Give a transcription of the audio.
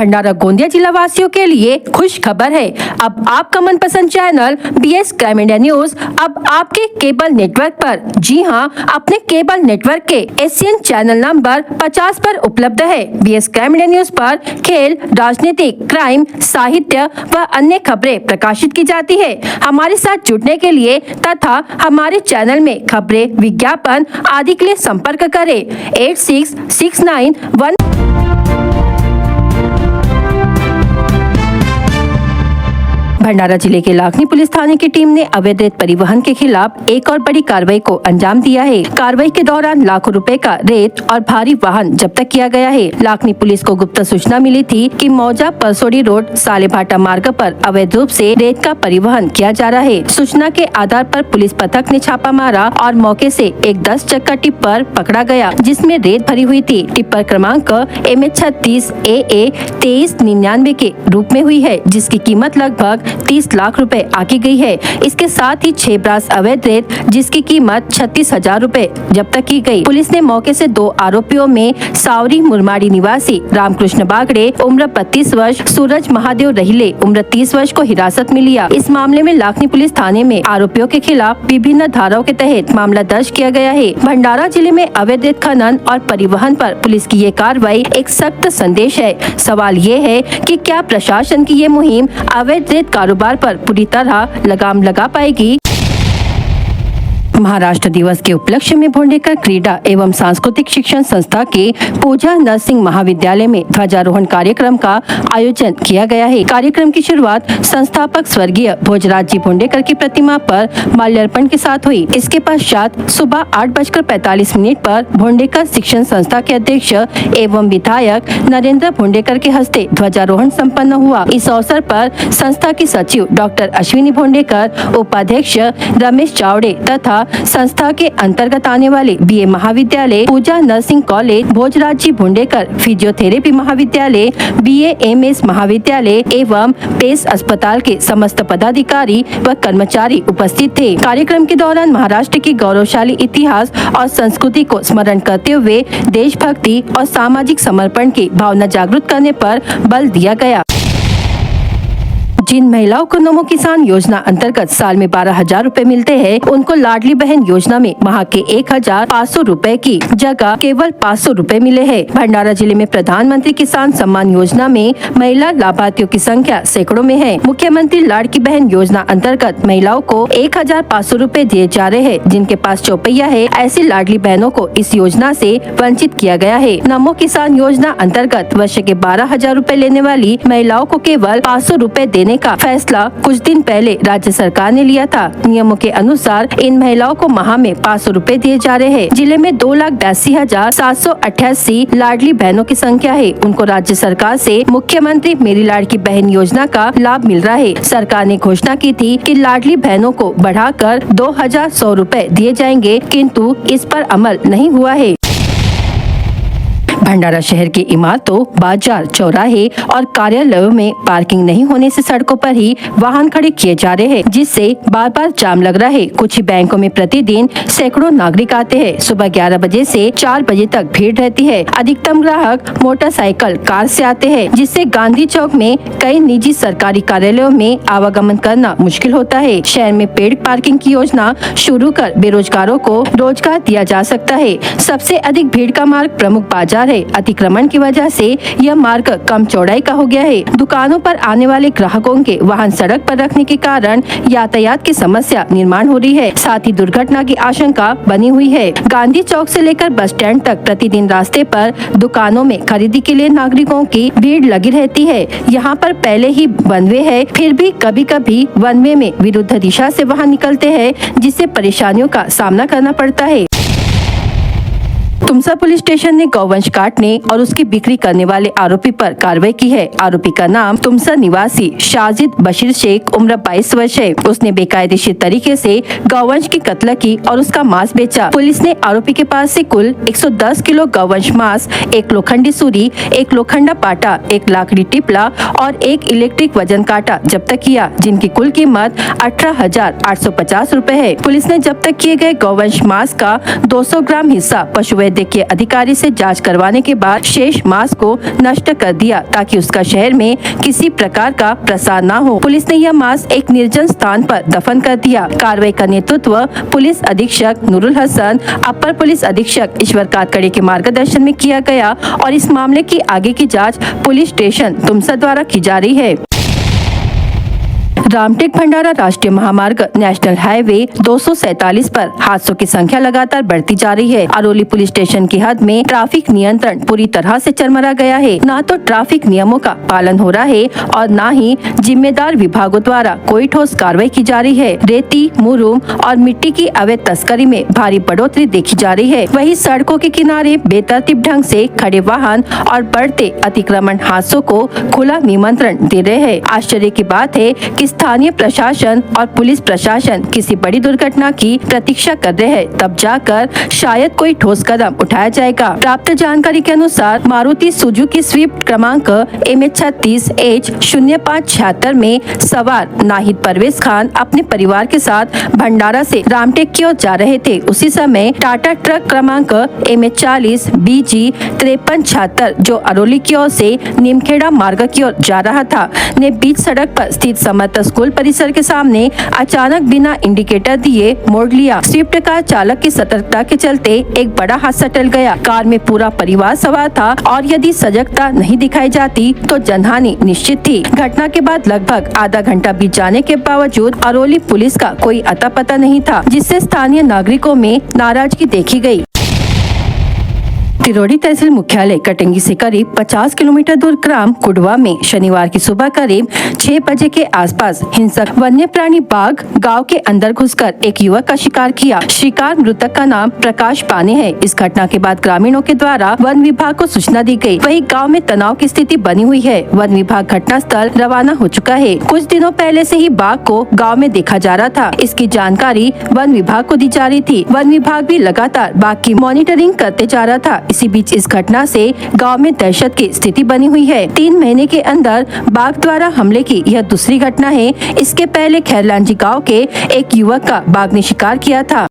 भंडारा गोंदिया जिला वासियों के लिए खुश खबर है। अब आपका मनपसंद channel BS crime India news अब आपके केबल नेटवर्क पर, जी हां, अपने केबल नेटवर्क के एशियन चैनल नंबर 50 पर उपलब्ध है। BS क्राइम इंडिया न्यूज पर खेल, राजनीतिक, क्राइम, साहित्य व अन्य खबरें प्रकाशित की जाती है। हमारे साथ जुड़ने के लिए तथा हमारे चैनल में खबरें, विज्ञापन आदि के लिए संपर्क करें 8669 भंडारा जिले के लाखनी पुलिस थाने की टीम ने अवैध रेत परिवहन के खिलाफ एक और बड़ी कार्रवाई को अंजाम दिया है। कार्रवाई के दौरान लाखों रुपए का रेत और भारी वाहन जब्त किया गया है। लाखनी पुलिस को गुप्त सूचना मिली थी कि मौजा परसोड़ी रोड सालेभाटा मार्ग पर अवैध रूप से रेत का परिवहन किया जा रहा है। सूचना के आधार पर पुलिस पथक ने छापा मारा और मौके से एक 10 चक्का टिप्पर पकड़ा गया, जिसमें रेत भरी हुई थी। टिप्पर क्रमांक MH36 AA 2399 के रूप में हुई है, जिसकी कीमत लगभग 30 लाख रुपए आकी गई है। इसके साथ ही 6 ब्रास अवैध रेत जिसकी कीमत 36,000 रुपए जब्त की गई। पुलिस ने मौके से 2 आरोपियों में सावरी मुरमाड़ी निवासी रामकृष्ण बागड़े उम्र 32 वर्ष, सूरज महादेव रहिले उम्र 30 वर्ष को हिरासत में लिया। इस मामले में लाखनी पुलिस थाने में आरोपियों के खिलाफ विभिन्न धाराओं के तहत मामला दर्ज किया गया है। भंडारा जिले में अवैध रेत खनन और परिवहन पर पुलिस की ये कार्रवाई एक सख्त संदेश है। सवाल ये है कि क्या प्रशासन की ये मुहिम अवैध रेत कारोबार पर पूरी तरह लगाम लगा पाएगी। महाराष्ट्र दिवस के उपलक्ष्य में भोंडेकर क्रीड़ा एवं सांस्कृतिक शिक्षण संस्था के पूजा नरसिंह महाविद्यालय में ध्वजारोहण कार्यक्रम का आयोजन किया गया है। कार्यक्रम की शुरुआत संस्थापक स्वर्गीय भोजराज जी भोंडेकर की प्रतिमा पर माल्यार्पण के साथ हुई। इसके पश्चात सुबह 8:45 पर भोंडेकर शिक्षण संस्था के अध्यक्ष एवं विधायक नरेंद्र भोंडेकर के हस्ते ध्वजारोहण संपन्न हुआ। इस अवसर पर संस्था की सचिव डॉक्टर अश्विनी भोंडेकर, उपाध्यक्ष रमेश चावड़े तथा संस्था के अंतर्गत आने वाले BA महाविद्यालय, पूजा नर्सिंग कॉलेज, भोजराज जी भोंडेकर फिजियोथेरेपी महाविद्यालय, BA MS महाविद्यालय एवं पेस अस्पताल के समस्त पदाधिकारी व कर्मचारी उपस्थित थे। कार्यक्रम के दौरान महाराष्ट्र की गौरवशाली इतिहास और संस्कृति को स्मरण करते हुए देशभक्ति और सामाजिक समर्पण की भावना जागृत करने पर बल दिया गया। जिन महिलाओं को नमो किसान योजना अंतर्गत साल में 12,000 रुपए मिलते हैं, उनको लाडली बहन योजना में माह के 1,500 रुपए की जगह केवल 500 रुपए मिले हैं। भंडारा जिले में प्रधानमंत्री किसान सम्मान योजना में महिला लाभार्थियों की संख्या सैकड़ों में है। मुख्यमंत्री लाडली बहन योजना अंतर्गत महिलाओं को 1,500 रुपए दिए जा रहे हैं। जिनके पास चौपैया है, ऐसी लाडली बहनों को इस योजना से वंचित किया गया है। नमो किसान योजना अंतर्गत वर्ष के 12,000 रुपए लेने वाली महिलाओं को केवल 500 रुपए देने का फैसला कुछ दिन पहले राज्य सरकार ने लिया था। नियमों के अनुसार इन महिलाओं को माह में 500 रुपए दिए जा रहे हैं। जिले में 2,82,788 लाडली बहनों की संख्या है। उनको राज्य सरकार से मुख्यमंत्री मेरी लाडली बहन योजना का लाभ मिल रहा है। सरकार ने घोषणा की थी कि लाडली बहनों को बढ़ाकर 2,100 रुपए दिए जाएंगे, किंतु इस पर अमल नहीं हुआ है। भंडारा शहर की इमारतों, बाजार, चौराहे और कार्यालयों में पार्किंग नहीं होने से सड़कों पर ही वाहन खड़े किए जा रहे हैं, जिससे बार बार जाम लग रहा है। कुछ ही बैंकों में प्रतिदिन सैकड़ों नागरिक आते हैं। सुबह 11 बजे से 4 बजे तक भीड़ रहती है। अधिकतम ग्राहक मोटरसाइकिल, कार से आते हैं, जिससे गांधी चौक में कई निजी सरकारी कार्यालयों में आवागमन करना मुश्किल होता है। शहर में पेड पार्किंग की योजना शुरू कर बेरोजगारों को रोजगार दिया जा सकता है। सबसे अधिक भीड़ का मार्ग प्रमुख बाजार है। अतिक्रमण की वजह से यह मार्ग कम चौड़ाई का हो गया है। दुकानों पर आने वाले ग्राहकों के वाहन सड़क पर रखने के कारण यातायात की समस्या निर्माण हो रही है। साथ ही दुर्घटना की आशंका बनी हुई है। गांधी चौक से लेकर बस स्टैंड तक प्रतिदिन रास्ते पर दुकानों में खरीदी के लिए नागरिकों की भीड़ लगी रहती है। यहाँ पर पहले ही वन वे है, फिर भी कभी कभी वन वे में विरुद्ध दिशा से वाहन निकलते हैं, जिससे परेशानियों का सामना करना पड़ता है। तुमसा पुलिस स्टेशन ने गौवंश काटने और उसकी बिक्री करने वाले आरोपी पर कार्रवाई की है। आरोपी का नाम तुमसा निवासी शाजिद बशीर शेख उम्र 22 वर्ष है। उसने बेकायदेशीर तरीके से गौवंश की कत्ल की और उसका मांस बेचा। पुलिस ने आरोपी के पास से कुल 110 किलो गौवंश मांस, 1 लोखंडी सूरी, 1 लोखंडा पाटा, 1 लाकड़ी टिपला और 1 इलेक्ट्रिक वजन काटा जब्त किया, जिनकी कुल कीमत 18,850 रुपए है। पुलिस ने जब्त किए गए गौवंश मांस का 200 ग्राम हिस्सा पशु वैद्यकीय अधिकारी से जांच करवाने के बाद शेष मांस को नष्ट कर दिया ताकि उसका शहर में किसी प्रकार का प्रसार न हो। पुलिस ने यह मांस एक निर्जन स्थान पर दफन कर दिया। कार्रवाई का नेतृत्व पुलिस अधीक्षक नूरुल हसन, अपर पुलिस अधीक्षक ईश्वर कातकड़े के मार्गदर्शन में किया गया और इस मामले की आगे की जांच पुलिस स्टेशन तुमसा द्वारा की जा रही है। रामटेक भंडारा राष्ट्रीय महामार्ग नेशनल हाईवे 247 पर हादसों की संख्या लगातार बढ़ती जा रही है। अरोली पुलिस स्टेशन की हद में ट्रैफिक नियंत्रण पूरी तरह से चरमरा गया है। न तो ट्रैफिक नियमों का पालन हो रहा है और न ही जिम्मेदार विभागों द्वारा कोई ठोस कार्रवाई की जा रही है। रेती, मुरूम और मिट्टी की अवैध तस्करी में भारी बढ़ोतरी देखी जा रही है। वहीं सड़कों के किनारे बेतरतीब ढंग से खड़े वाहन और बढ़ते अतिक्रमण हादसों को खुला निमंत्रण दे रहे हैं। आश्चर्य की बात है कि स्थानीय प्रशासन और पुलिस प्रशासन किसी बड़ी दुर्घटना की प्रतीक्षा कर रहे हैं, तब जाकर शायद कोई ठोस कदम उठाया जाएगा। प्राप्त जानकारी के अनुसार मारुति सुजुकी स्विफ्ट क्रमांक MH36H0576 में सवार नाहिद परवेज खान अपने परिवार के साथ भंडारा से रामटेक की ओर जा रहे थे। उसी समय टाटा ट्रक क्रमांक MH40BG5376 जो अरोली की ओर से निमखेड़ा मार्ग की ओर जा रहा था ने बीच सड़क पर स्थित समर्थ स्कूल परिसर के सामने अचानक बिना इंडिकेटर दिए मोड़ लिया। स्विफ्ट कार चालक की सतर्कता के चलते एक बड़ा हादसा टल गया। कार में पूरा परिवार सवार था और यदि सजगता नहीं दिखाई जाती तो जनहानि निश्चित थी। घटना के बाद लगभग आधा घंटा बीत जाने के बावजूद अरोली पुलिस का कोई अता पता नहीं था, जिससे स्थानीय नागरिकों में नाराजगी देखी गई। तिरोड़ी तहसील मुख्यालय कटंगी से करीब 50 किलोमीटर दूर ग्राम कुडवा में शनिवार की सुबह करीब 6 बजे के आसपास हिंसक वन्य प्राणी बाघ गांव के अंदर घुसकर एक युवक का शिकार किया। शिकार मृतक का नाम प्रकाश पाने है। इस घटना के बाद ग्रामीणों के द्वारा वन विभाग को सूचना दी गई। वहीं गांव में तनाव की स्थिति बनी हुई है। वन विभाग घटनास्थल रवाना हो चुका है। कुछ दिनों पहले से ही बाघ को गाँव में देखा जा रहा था। इसकी जानकारी वन विभाग को दी जा रही थी। वन विभाग भी लगातार बाघ की मॉनिटरिंग करते जा रहा था। इसी बीच इस घटना से गांव में दहशत की स्थिति बनी हुई है। 3 महीने के अंदर बाघ द्वारा हमले की यह दूसरी घटना है। इसके पहले खैरलांजी गांव के एक युवक का बाघ ने शिकार किया था।